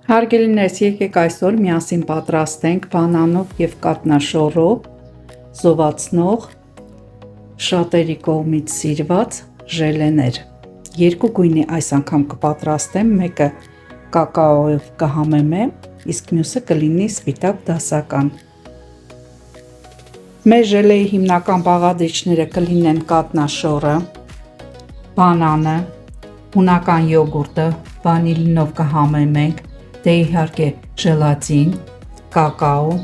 Հարգելիներս, եկեք այսօր միասին պատրաստենք բանանով և կաթնաշոռով զովացնող շատերի կողմից սիրված ժելեներ։ Երկու գույնի այս անգամ կպատրաստեմ, մեկը կակաոյով կհամեմեմ, իսկ մյուսը կլինի սպիտակ դասական։ Մեր ժելեի հիմնական բաղադրիչները կլինեն կաթնաշոռը, բանանը, հունական յոգուրտը, վանիլինով կհամեմենք, դե իհարկե ժելատին, կակաո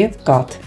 և կաթ։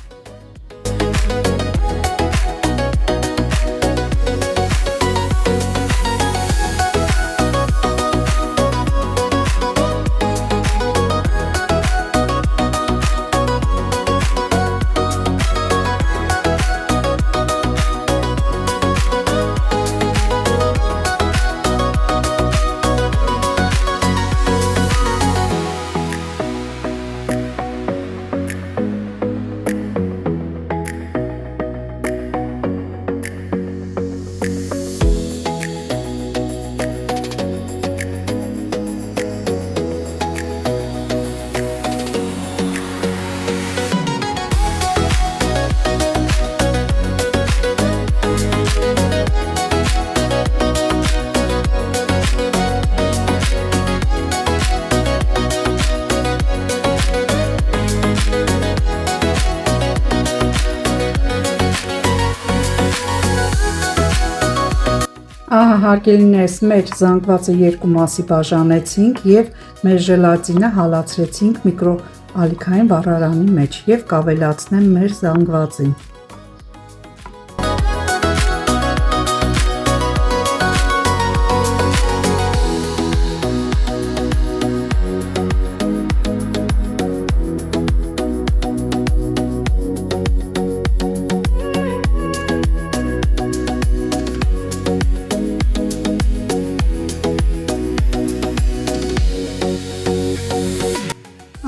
Ահա հարգելիներս, մեր զանգվածը երկու մասի բաժանեցինք և մեր ժելատինը հալացրեցինք միկրոալիքային վառարանի մեջ և կավելացնեմ մեր զանգվածին։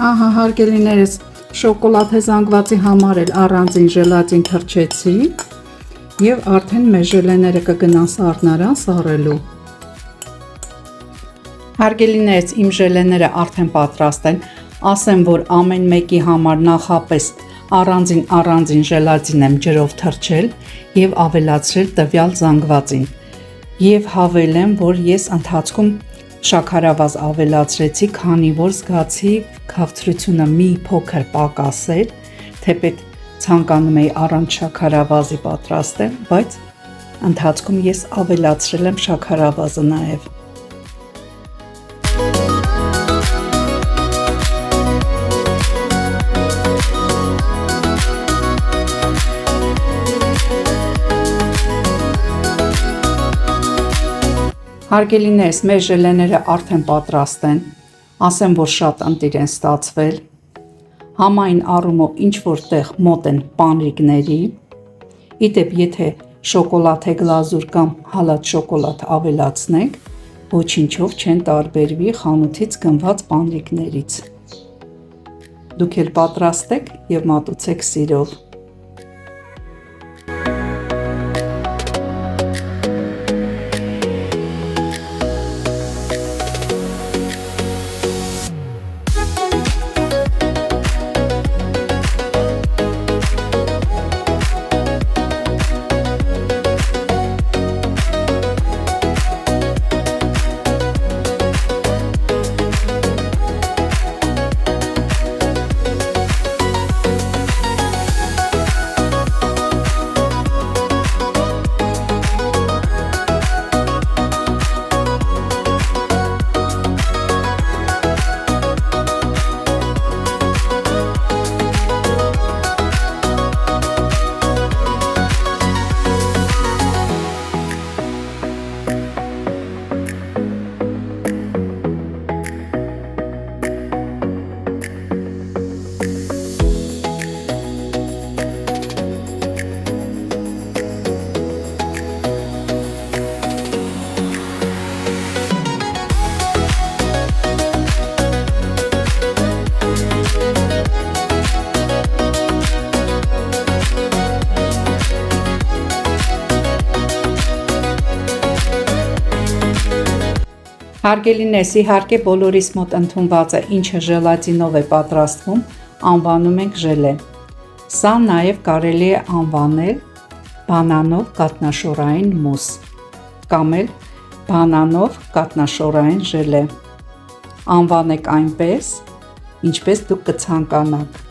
Ահա հարգելիներս, շոկոլադե զանգվածի համար էլ առանձին ժելատին թրջեցի և արդեն մեր ժելեները կգնան սառնարան սառելու։ Հարգելիներս, իմ ժելեները արդեն պատրաստ են, ասեմ, որ ամեն մեկի համար նախապես առանձին ժելատին եմ ջրով թրջել և ավելացրել տվյալ զանգվածին և հավելեմ, որ ես ընթացքում շաքարավազ ավելացրեցի, քանի որ զգացի քաղցրությունը մի փոքր պակասել, թեպետ ցանկանում էի առանց շաքարավազի պատրաստել, բայց ընթացքում ես ավելացրել եմ շաքարավազը նաև։ Հարգելիներս, մեր ժելեները արդեն պատրաստ են, ասեմ, որ շատ ընտիր են ստացվել, համային առումով ինչ-որ տեղ մոտ են պանրիկների, իդեպ եթե շոկոլադե գլազուր կամ հալած շոկոլադ ավելացնենք, ոչինչով չեն տարբերվի խանութից գնված պանրիկներից։ Դուք էլ պատրաստեք և մատուցեք սիրով։ Հարգելինես, իհարկե բոլորիս մոտ ընդունված է, ինչը ժելատինով է պատրաստվում, անվանում ենք ժելե։ Սա նաև կարելի է անվանել բանանով կաթնաշորային մուս կամ էլ բանանով կաթնաշորային ժելե։ Անվանեք այնպես, ինչպես դուք կցանկանաք։